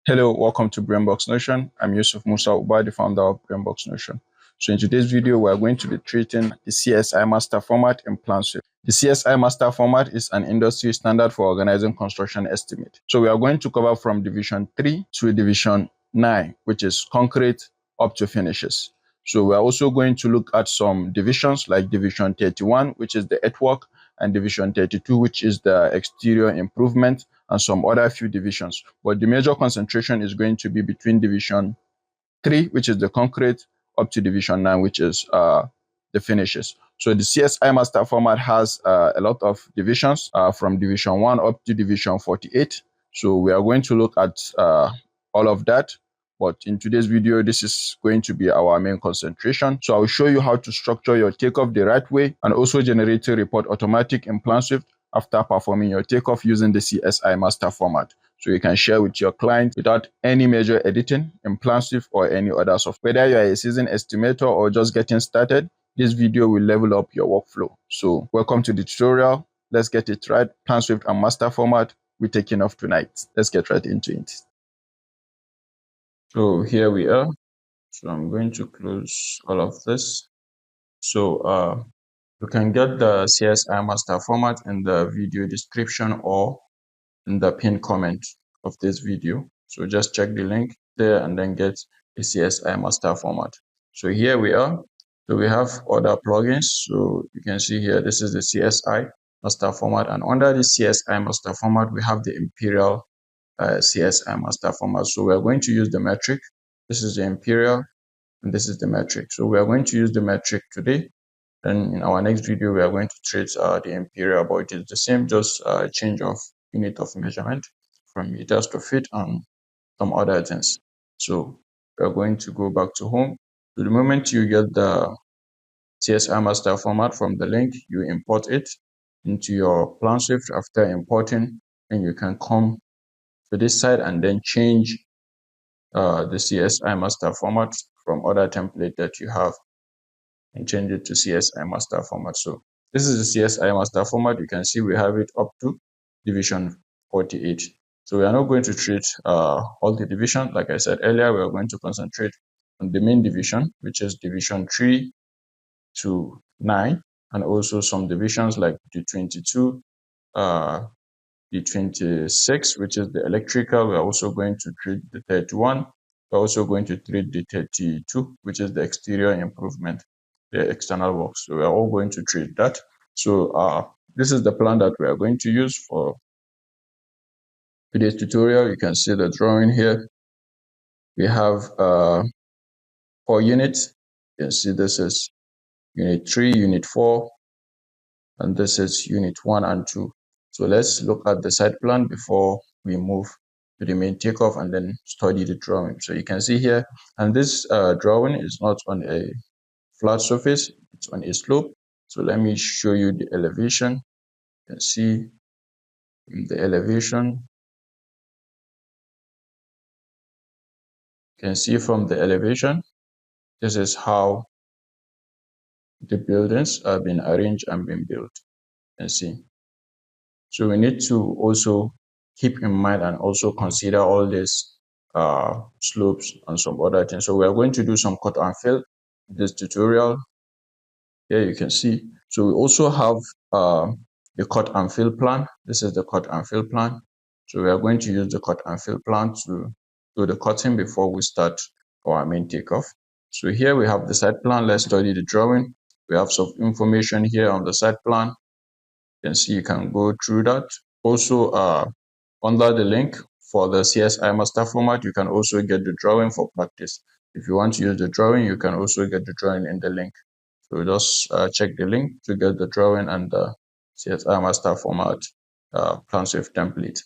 Hello, welcome to Brainbox Notion. I'm Yusuf Musa Uba, the founder of Brainbox Notion. So in today's video, we're going to be treating the CSI Master Format in PlanSwift. The CSI Master Format is an industry standard for organizing construction estimate. So we are going to cover from Division 3 to Division 9, which is concrete up to finishes. So we're also going to look at some divisions like Division 31, which is the earthwork, and Division 32, which is the exterior improvement, and some other few divisions. But the major concentration is going to be between Division 3, which is the concrete, up to Division 9, which is the finishes. So the CSI Master Format has a lot of divisions from Division 1 up to Division 48. So we are going to look at all of that. But in today's video, this is going to be our main concentration. So I'll show you how to structure your takeoff the right way and also generate a report automatic in PlanSwift after performing your takeoff using the CSI Master Format. So you can share with your client without any major editing in PlanSwift or any other software. Whether you are a seasoned estimator or just getting started, this video will level up your workflow. So welcome to the tutorial. Let's get it right. PlanSwift and Master Format, we're taking off tonight. Let's get right into it. So here we are. So I'm going to close all of this. So you can get the CSI Master Format in the video description or in the pinned comment of this video. So just check the link there and then get the CSI Master Format. So here we are. So we have other plugins. So you can see here, this is the CSI Master Format, and under the CSI Master Format, we have the Imperial CSI Master Format. So we are going to use the metric. This is the Imperial and this is the metric. So we are going to use the metric today. And in our next video, we are going to treat the Imperial, but it is the same, just change of unit of measurement from meters to feet and some other things. So we are going to go back to home. So the moment you get the CSI Master Format from the link, you import it into your PlanSwift. After importing, and you can come to this side and then change the CSI Master Format from other template that you have and change it to CSI Master Format. So this is the CSI Master Format. You can see we have it up to Division 48. So we are not going to treat all the divisions. Like I said earlier, we are going to concentrate on the main division, which is Division 3 to 9, and also some divisions like the 22, the 26, which is the electrical. We're also going to treat the 31. We're also going to treat the 32, which is the exterior improvement, the external works. So we're all going to treat that. So this is the plan that we are going to use for today's tutorial. You can see the drawing here. We have 4 units. You can see this is Unit 3, Unit 4, and this is Unit 1 and 2. So let's look at the site plan before we move to the main takeoff and then study the drawing. So you can see here, and this drawing is not on a flat surface, it's on a slope. So let me show you the elevation. You can see the elevation. You can see from the elevation, this is how the buildings are being arranged and being built. You can see. So we need to also keep in mind and also consider all these slopes and some other things. So we are going to do some cut and fill in this tutorial. Here you can see. So we also have the cut and fill plan. This is the cut and fill plan. So we are going to use the cut and fill plan to do the cutting before we start our main takeoff. So here we have the site plan. Let's study the drawing. We have some information here on the site plan. You can see, you can go through that. Also, under the link for the CSI Master Format, you can also get the drawing for practice. If you want to use the drawing, you can also get the drawing in the link. So just check the link to get the drawing and the CSI Master Format PlanSwift template.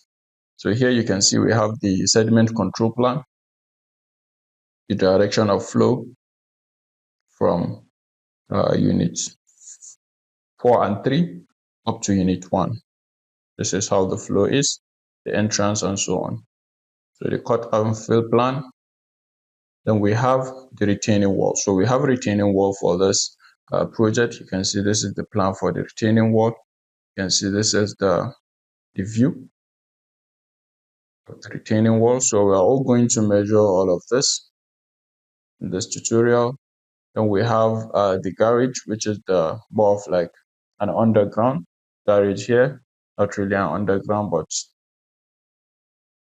So here you can see we have the sediment control plan, the direction of flow from units 4 and 3 up to unit 1. This is how the flow is, the entrance, and so on. So the cut and fill plan. Then we have the retaining wall. So we have a retaining wall for this project. You can see this is the plan for the retaining wall. You can see this is the view. with retaining wall. So we are all going to measure all of this in this tutorial. Then we have the garage, which is the more of like an underground garage here. Not really an underground, but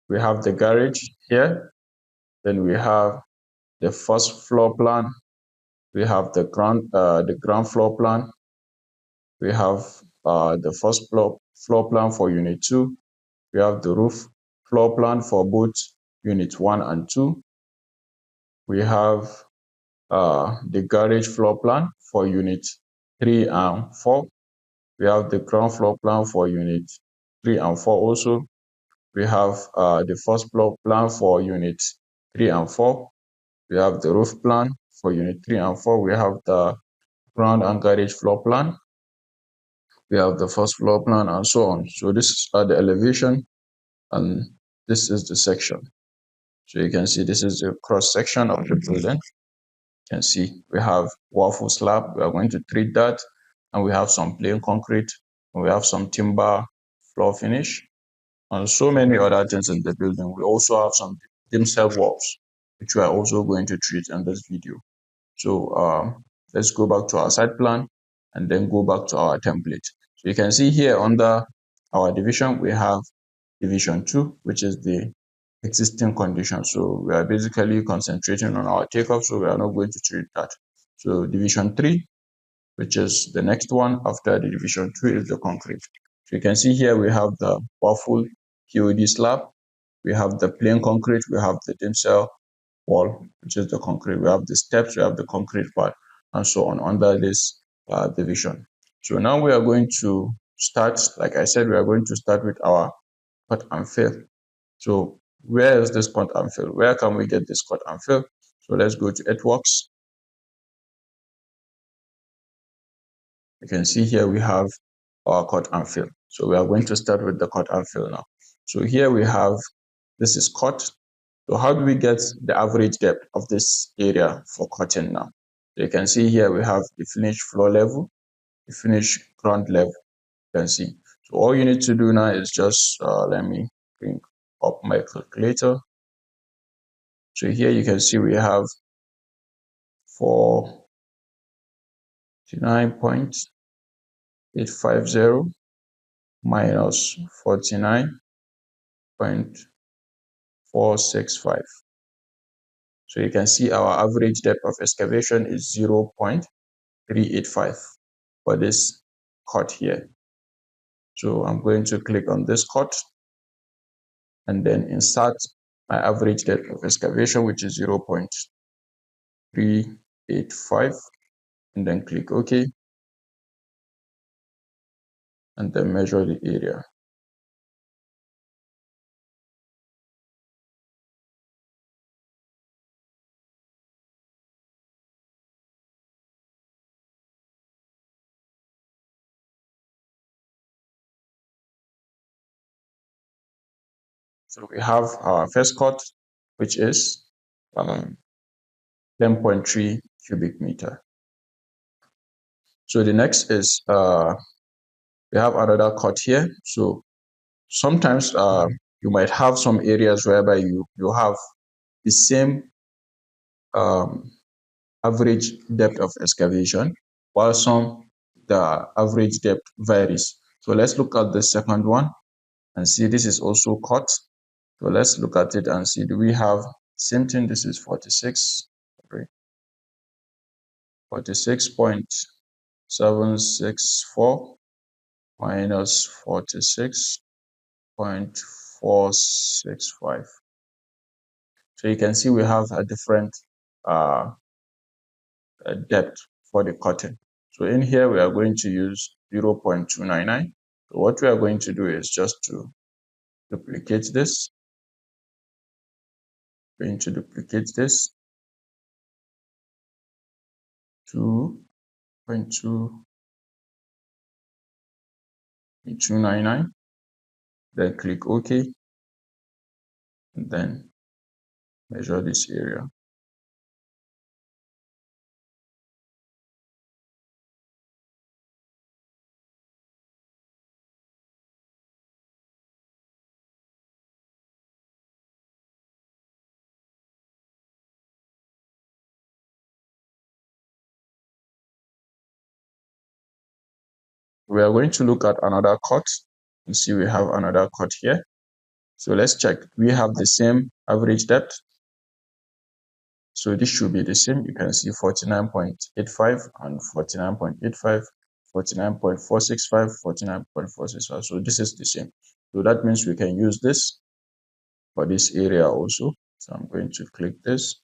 we have the garage here. Then we have the first floor plan. We have the ground floor plan. We have the first floor plan for unit 2. We have the roof floor plan for both unit 1 and 2. We have the garage floor plan for unit 3 and 4. We have the ground floor plan for unit 3 and 4 also. We have the first floor plan for unit 3 and 4. We have the roof plan for unit 3 and 4. We have the ground and garage floor plan. We have the first floor plan and so on. So this are the elevation and this is the section. So you can see this is the cross section of the building. You can see we have waffle slab. We are going to treat that, and we have some plain concrete, and we have some timber floor finish, and so many other things in the building. We also have some Dincel walls, which we are also going to treat in this video. So let's go back to our site plan and then go back to our template. So you can see here under our division, we have division 2, which is the existing condition. So we are basically concentrating on our takeoff, so we are not going to treat that. So division 3, which is the next one after the division 2, is the concrete. So you can see here we have the waffle POD slab, we have the plain concrete, we have the Dincel wall, which is the concrete, we have the steps, we have the concrete part, and so on under this division. So now we are going to start, like I said, we are going to start with our cut and fill. So where is this cut and fill? Where can we get this cut and fill? So let's go to Earthworks. You can see here we have our cut and fill. So we are going to start with the cut and fill now. So here we have, this is cut. So how do we get the average depth of this area for cutting now? So you can see here we have the finished floor level, the finished ground level. You can see. So all you need to do now is just, let me bring up my calculator. So here you can see we have 49.850 minus 49.465. So you can see our average depth of excavation is 0.385 for this cut here. So I'm going to click on this cut and then insert my average depth of excavation, which is 0.385, and then click OK, and then measure the area. So we have our first cut, which is 10.3 cubic meter. So the next is we have another cut here. So sometimes you might have some areas whereby you have the same average depth of excavation, while the average depth varies. So let's look at the second one and see this is also cut. So let's look at it and see, do we have same thing? This is 46.764 minus 46.465. So you can see we have a different depth for the cutting. So in here, we are going to use 0.299. So what we are going to do is just to duplicate this. We're going to duplicate this. 2.299. Then click OK. And then measure this area. We are going to look at another cut. You see we have another cut here. So let's check. We have the same average depth. So this should be the same. You can see 49.85 and 49.85, 49.465, 49.465. So this is the same. So that means we can use this for this area also. So I'm going to click this.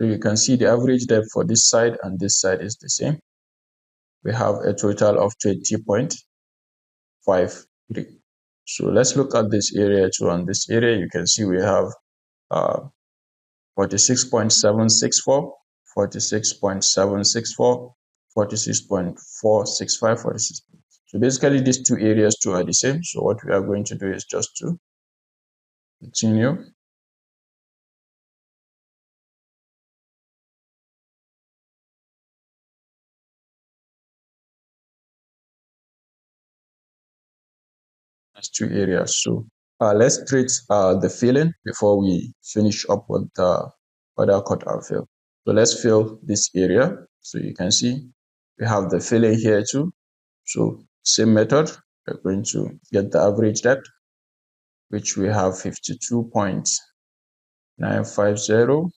So you can see the average depth for this side and this side is the same. We have a total of 20.53. So let's look at this area too. On this area, you can see we have 46.764, 46.764, 46.465, 46. So basically these two areas too are the same. So what we are going to do is just to continue. There's two areas. So let's treat the filling before we finish up with the other cut and fill. So let's fill this area. So you can see we have the filling here too. So same method, we're going to get the average depth, which we have 52.950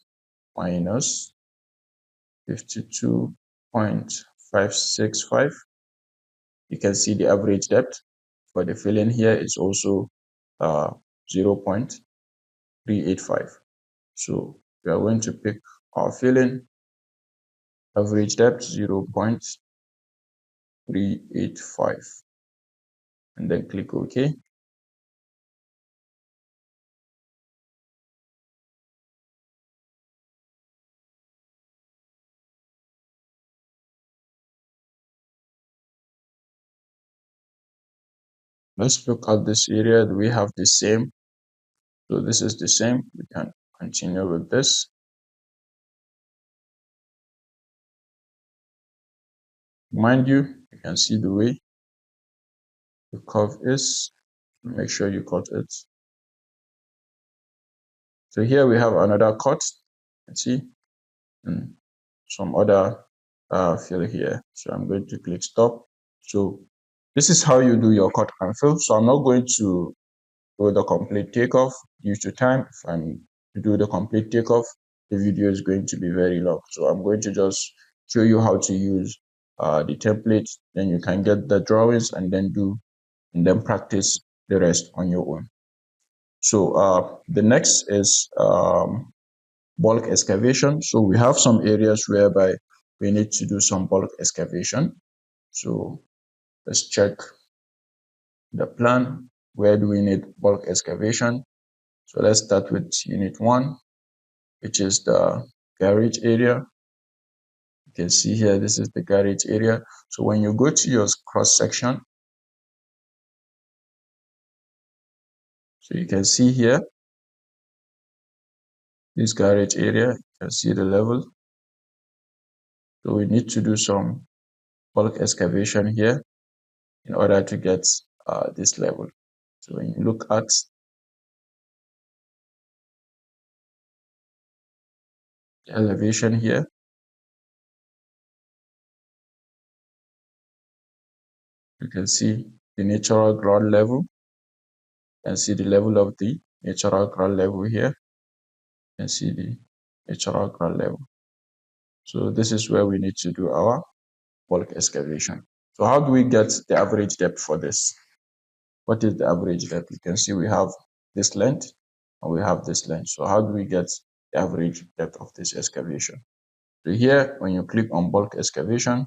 minus 52.565. You can see the average depth for the filling here is also 0.385. So we are going to pick our filling, average depth 0.385, and then click OK. Let's look at this area. Do we have the same? So this is the same. We can continue with this. Mind you, you can see the way the curve is. Make sure you cut it. So here we have another cut. Let's see, and some other fill here. So I'm going to click stop. So this is how you do your cut and fill. So I'm not going to do the complete takeoff due to time. If I'm to do the complete takeoff, the video is going to be very long. So I'm going to just show you how to use the template. Then you can get the drawings and then practice the rest on your own. So the next is bulk excavation. So we have some areas whereby we need to do some bulk excavation. So let's check the plan. Where do we need bulk excavation? So let's start with unit 1, which is the garage area. You can see here, this is the garage area. So when you go to your cross section, so you can see here, this garage area, you can see the level. So we need to do some bulk excavation here in order to get this level. So when you look at the elevation here, you can see the natural ground level. You can see the level of the natural ground level here. You can see the natural ground level. So this is where we need to do our bulk excavation. So how do we get the average depth for this? What is the average depth? You can see we have this length and we have this length. So how do we get the average depth of this excavation? So here, when you click on bulk excavation,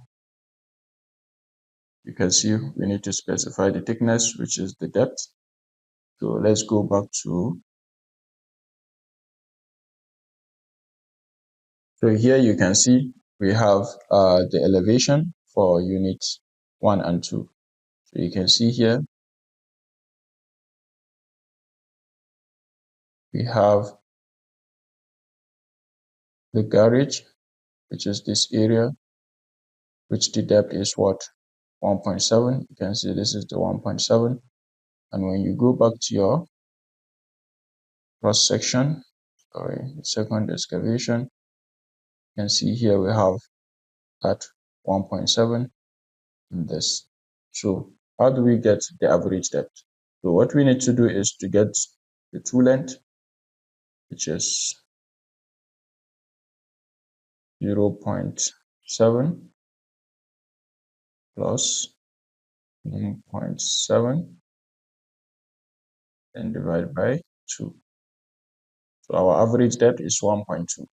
you can see we need to specify the thickness, which is the depth. So let's go back to, so here you can see we have the elevation for unit 1 and 2. So you can see here, we have the garage, which is this area, which the depth is what? 1.7. You can see this is the 1.7. And when you go back to your cross section, the second excavation. You can see here we have at 1.7 in this. So how do we get the average depth? So what we need to do is to get the true length, which is 0.7 plus 1.7 and divide by 2. So our average depth is 1.2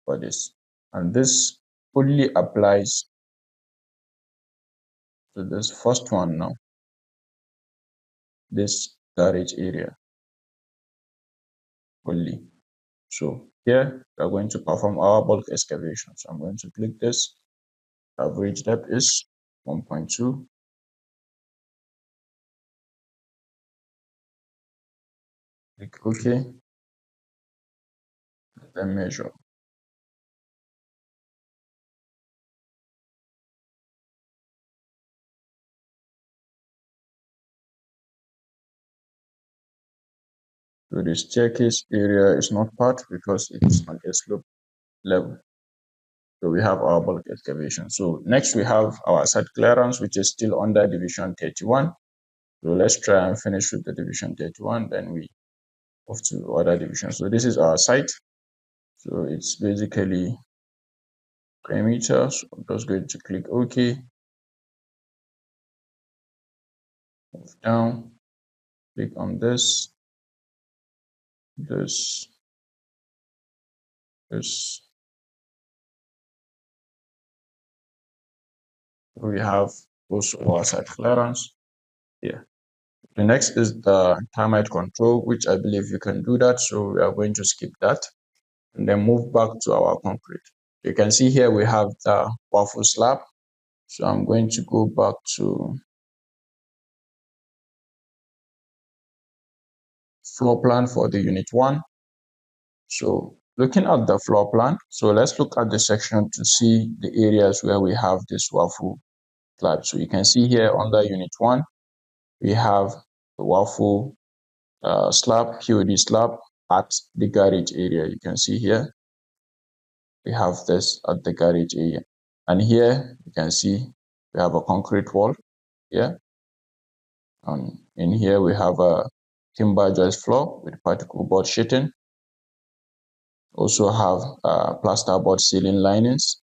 for this. And this only applies to this first one now, this garage area only. So here we are going to perform our bulk excavation. So I'm going to click this. Average depth is 1.2. Click OK. Then measure. So the staircase area is not part because it's on a slope level. So we have our bulk excavation. So next we have our site clearance, which is still under division 31. So let's try and finish with the division 31, then we move to other divisions. So this is our site. So it's basically perimeter. So I'm just going to click OK. Move down, click on this, this. We have also our site clearance here. The next is the termite control, which I believe you can do that. So we are going to skip that and then move back to our concrete. You can see here we have the waffle slab. So I'm going to go back to floor plan for the unit 1. So looking at the floor plan, so let's look at the section to see the areas where we have this waffle slab. So you can see here under unit 1, we have the waffle slab, POD slab at the garage area. You can see here, we have this at the garage area. And here you can see we have a concrete wall here. And in here we have a timber joist floor with particle board sheeting. Also have plasterboard ceiling linings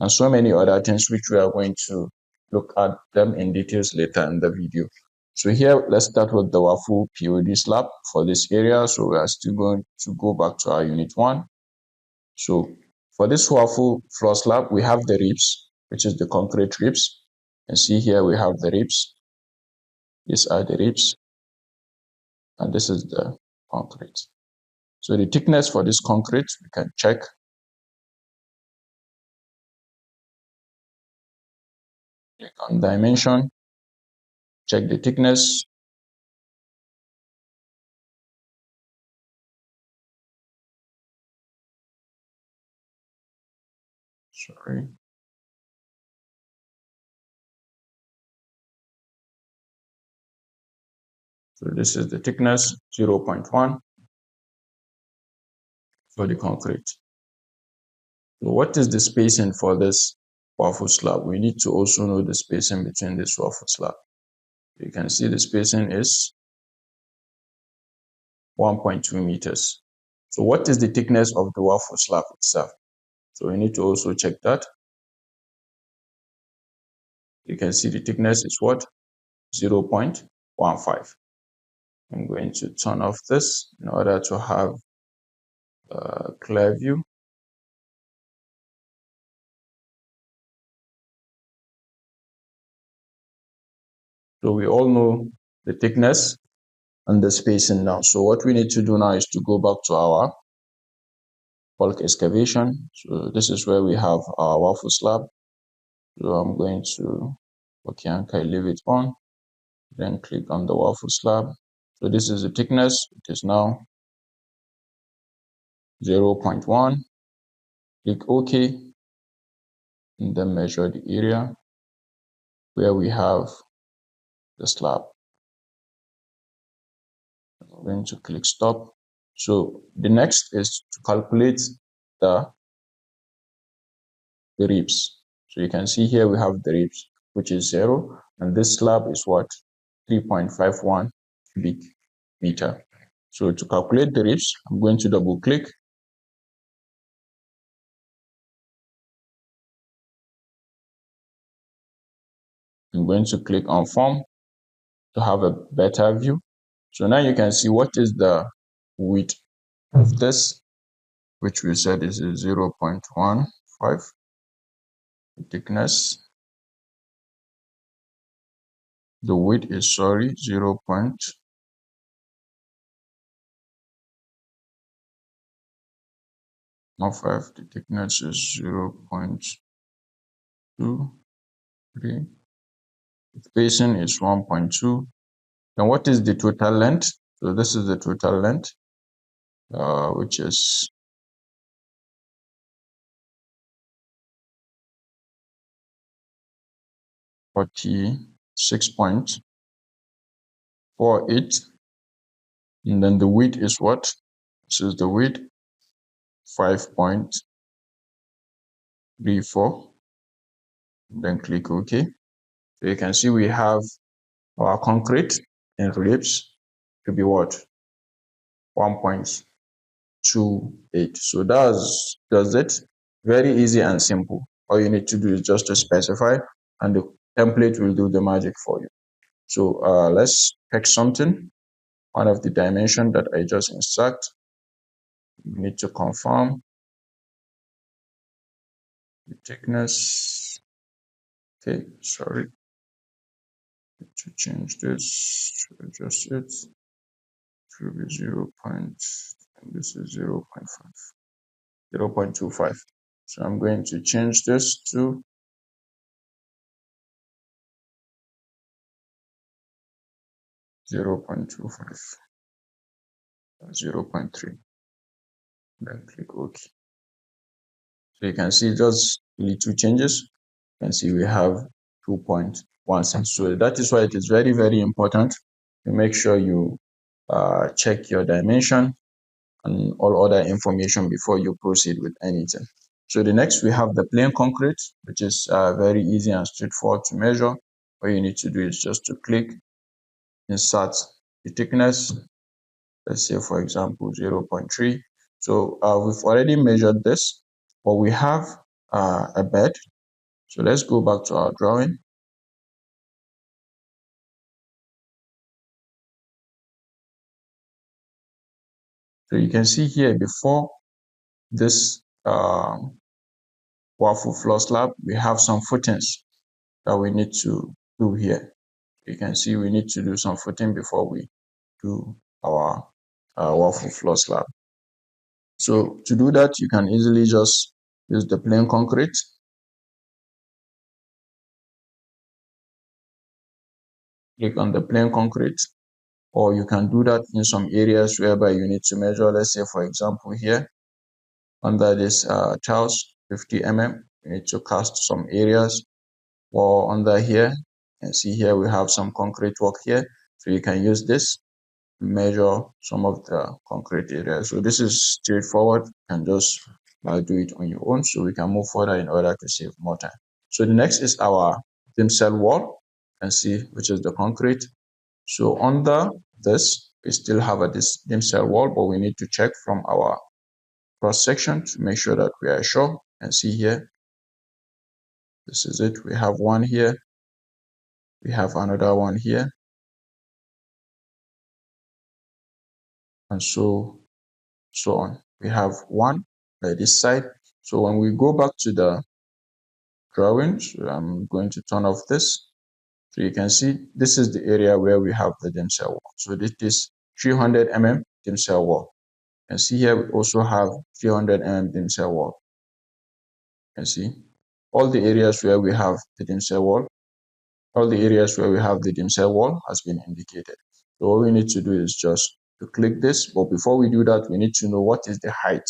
and so many other things which we are going to look at them in details later in the video. So here, let's start with the waffle POD slab for this area. So we are still going to go back to our unit 1. So for this waffle floor slab, we have the ribs, which is the concrete ribs. And see here we have the ribs. These are the ribs. And this is the concrete. So the thickness for this concrete, we can check. Click on dimension, check the thickness. Sorry. So this is the thickness, 0.1 for the concrete. So what is the spacing for this waffle slab? We need to also know the spacing between this waffle slab. You can see the spacing is 1.2 meters. So what is the thickness of the waffle slab itself? So we need to also check that. You can see the thickness is what? 0.15. I'm going to turn off this in order to have a clear view. So we all know the thickness and the spacing now. So what we need to do now is to go back to our bulk excavation. So this is where we have our waffle slab. So I'm going to, okay, I leave it on, then click on the waffle slab. So this is the thickness. It is now 0.1. Click OK, and then measure the area where we have the slab. I'm going to click stop. So the next is to calculate the ribs. So you can see here we have the ribs, which is 0, and this slab is what? 3.51 cubic meter. So to calculate the ribs, I'm going to double click. I'm going to click on form to have a better view. So now you can see what is the width of this, which we said is 0.15. The thickness, the width is 0.15. The thickness is 0.23. The spacing is 1.2. Then what is the total length? So this is the total length, which is 46.48. And then the width is what? This is the width, 5.34. Then click OK. So you can see we have our concrete and ribs to be what? 1.28. So does it. Very easy and simple. All you need to do is just to specify, and the template will do the magic for you. So let's pick something. One of the dimension that I just insert. You need to confirm the thickness. Okay, sorry. To change this, to adjust it. To be 0. And this is 0.5. 0.25. So I'm going to change this to 0.25, 0.3. Then click OK. So you can see just little changes. You can see we have 2.16. So that is why it is very, very important to make sure you check your dimension and all other information before you proceed with anything. So the next we have the plain concrete, which is very easy and straightforward to measure. All you need to do is just to click, insert the thickness. Let's say, for example, 0.3. So we've already measured this, but we have a bed. So let's go back to our drawing. So you can see here before this waffle floor slab, we have some footings that we need to do here. You can see we need to do some footing before we do our waffle floor slab. So to do that, you can easily just use the plain concrete. Click on the plain concrete, or you can do that in some areas whereby you need to measure. Let's say, for example, here under this tiles, 50 mm, you need to cast some areas, or under here, you can see here we have some concrete work here. So you can use this to measure some of the concrete areas. So this is straightforward. You can just do it on your own, so we can move further in order to save more time. So the next is our Dincel wall. You can see which is the concrete. So under this, we still have a Dincel wall, but we need to check from our cross section to make sure that we are sure. You can see here, this is it. We have one here. We have another one here. And so on. We have one by this side. So when we go back to the drawings, I'm going to turn off this. So you can see this is the area where we have the Dincel wall. So this is 300 mm Dincel wall. You can see here we also have 300 mm Dincel wall. You can see all the areas where we have the Dincel wall. All the areas where we have the Dincel wall has been indicated. So all we need to do is just to click this. But before we do that, we need to know what is the height.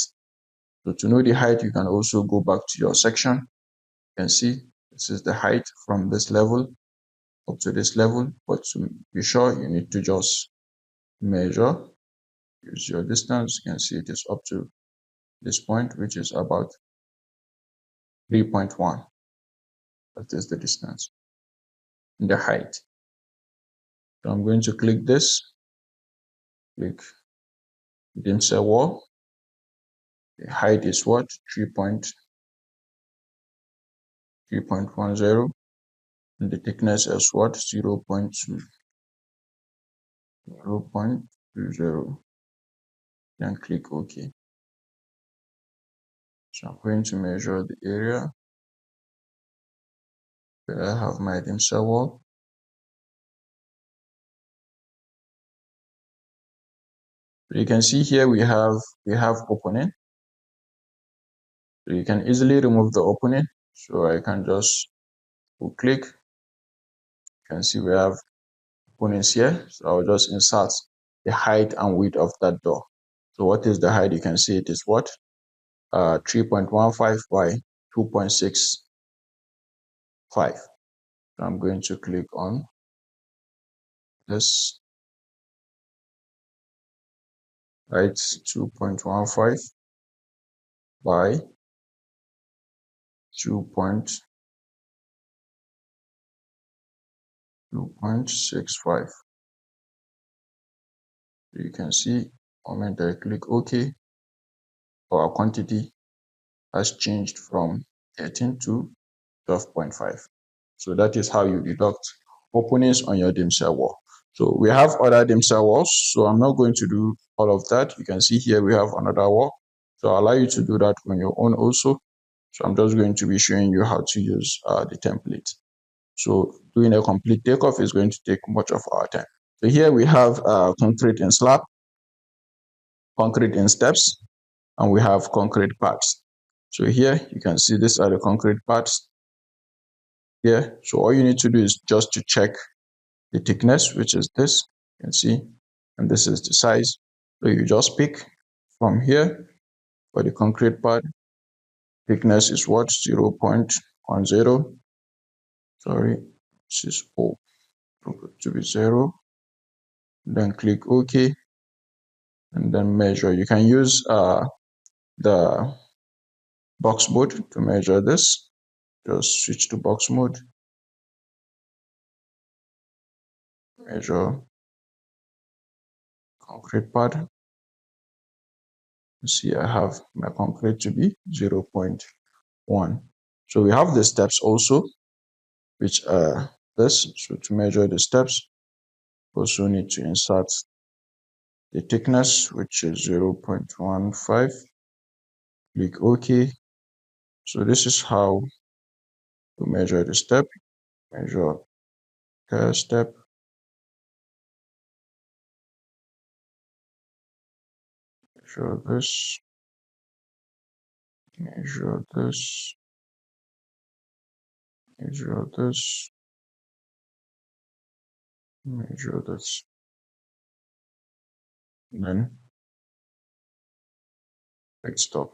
So to know the height, you can also go back to your section. You can see this is the height from this level up to this level. But to be sure, you need to just measure use your distance. You can see it is up to this point, which is about 3.1. That is the distance and the height. So I'm going to click this, click Dincel wall. The height is what? 3.10, and the thickness is what? 0.20. Then click OK. So I'm going to measure the area where I have my Dincel wall. You can see here we have opening. So you can easily remove the opening. So I can just click. You can see we have openings here. So I'll just insert the height and width of that door. So what is the height? You can see it is what? 3.15 by 2.65. So I'm going to click on this. Right, 2.15 by 2.65. You can see the moment I click OK, our quantity has changed from 13 to 12.5. So that is how you deduct openings on your Dincel wall. So we have other Dincel walls, so I'm not going to do all of that. You can see here we have another wall. So I'll allow you to do that on your own also. So I'm just going to be showing you how to use the template. So doing a complete takeoff is going to take much of our time. So here we have concrete in slab, concrete in steps, and we have concrete parts. So here you can see these are the concrete parts here. So all you need to do is just to check the thickness, which is this, you can see, and this is the size. So you just pick from here for the concrete part. Thickness is what? 0.10. Sorry, this is O to be 0. Then click OK, and then measure. You can use the box mode to measure this. Just switch to box mode. Measure concrete pad. See, I have my concrete to be 0.1. So we have the steps also, which are this. So to measure the steps, also need to insert the thickness, which is 0.15. Click OK. So this is how to measure the step. Measure per step. Measure this. Measure this. Measure this. Measure this. And then click stop.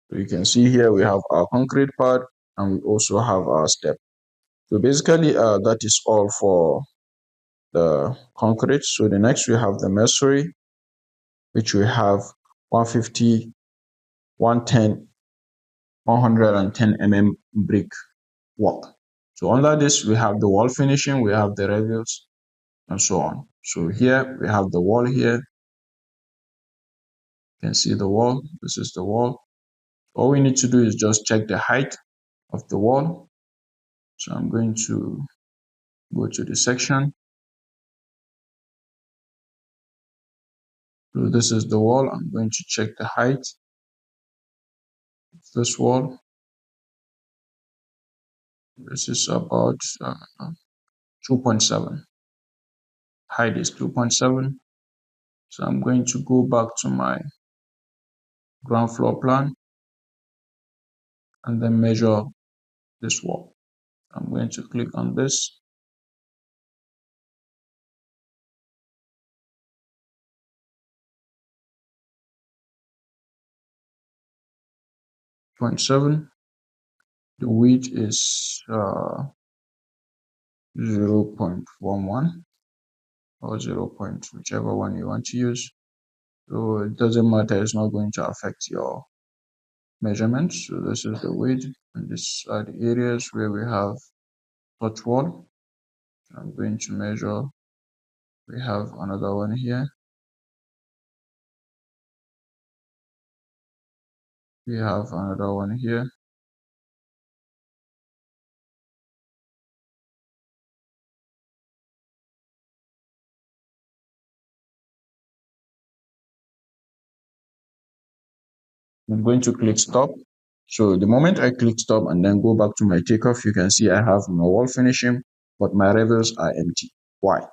So you can see here we have our concrete part and we also have our step. So basically that is all for the concrete. So the next we have the masonry, which we have 150, 110, 110 mm brick work. So under this we have the wall finishing, we have the revels and so on. So here we have the wall here. You can see the wall. This is the wall. All we need to do is just check the height of the wall. So I'm going to go to the section. So this is the wall. I'm going to check the height of this wall. This is about 2.7. Height is 2.7. So I'm going to go back to my ground floor plan and then measure this wall. I'm going to click on this. .7. The width is 0.11 or 0. Whichever one you want to use. So it doesn't matter, it's not going to affect your measurements. So this is the width, and these are the areas where we have touch wall. I'm going to measure. We have another one here. We have another one here. I'm going to click stop. So the moment I click stop and then go back to my takeoff, you can see I have my wall finishing, but my revels are empty. Why?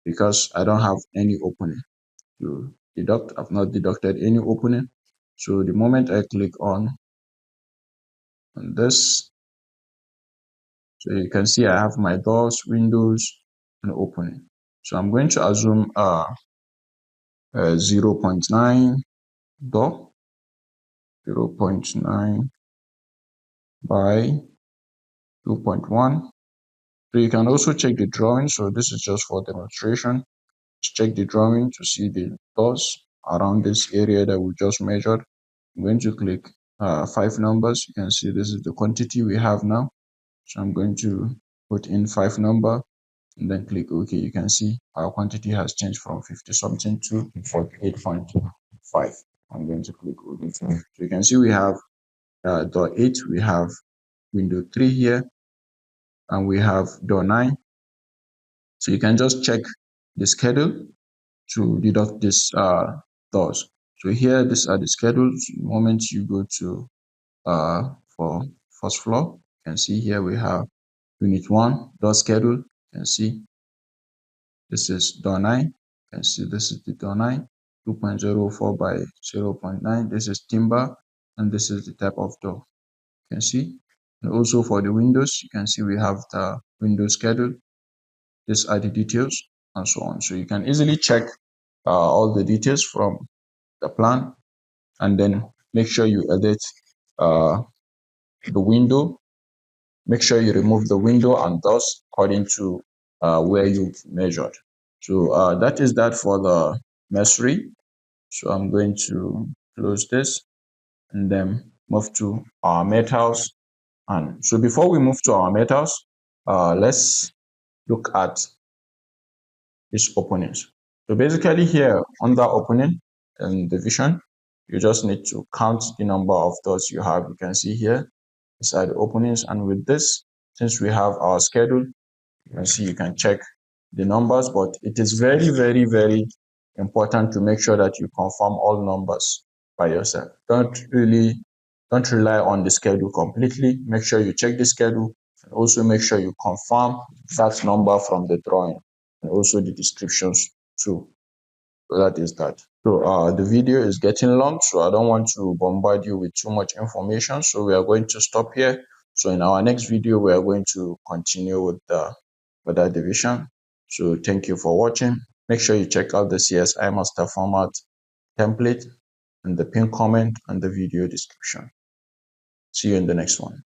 Because I don't have any opening to deduct. I've not deducted any opening. So the moment I click on this, so you can see I have my doors, windows, and opening. So I'm going to assume 0.9 door, 0.9 by 2.1. So you can also check the drawing. So this is just for demonstration. Check the drawing to see the doors around this area that we just measured. I'm going to click 5 numbers. You can see this is the quantity we have now. So I'm going to put in 5 number and then click OK. You can see our quantity has changed from 50 something to 48.5. I'm going to click OK. So you can see we have door 8, we have window 3 here, and we have door 9. So you can just check the schedule to deduct this doors. So here, these are the schedules. The moment you go to for first floor, you can see here we have unit 1 door schedule. You can see this is door 9. You can see this is the door 9, 2.04 by 0.9. This is timber, and this is the type of door. You can see. And also for the windows, you can see we have the window schedule. These are the details and so on. So you can easily check all the details from the plan, and then make sure you edit the window. Make sure you remove the window and doors according to where you've measured. So that is that for the masonry. So I'm going to close this and then move to our metals. And so before we move to our metals, let's look at these openings. So basically here under opening and division, you just need to count the number of doors you have. You can see here, these are the openings. And with this, since we have our schedule, you can see you can check the numbers, but it is very, very, very important to make sure that you confirm all numbers by yourself. Don't rely on the schedule completely. Make sure you check the schedule and also make sure you confirm that number from the drawing and also the descriptions too. So that is that. So the video is getting long, so I don't want to bombard you with too much information. So we are going to stop here. So in our next video, we are going to continue with that division. So thank you for watching. Make sure you check out the CSI MasterFormat template and the pinned comment and the video description. See you in the next one.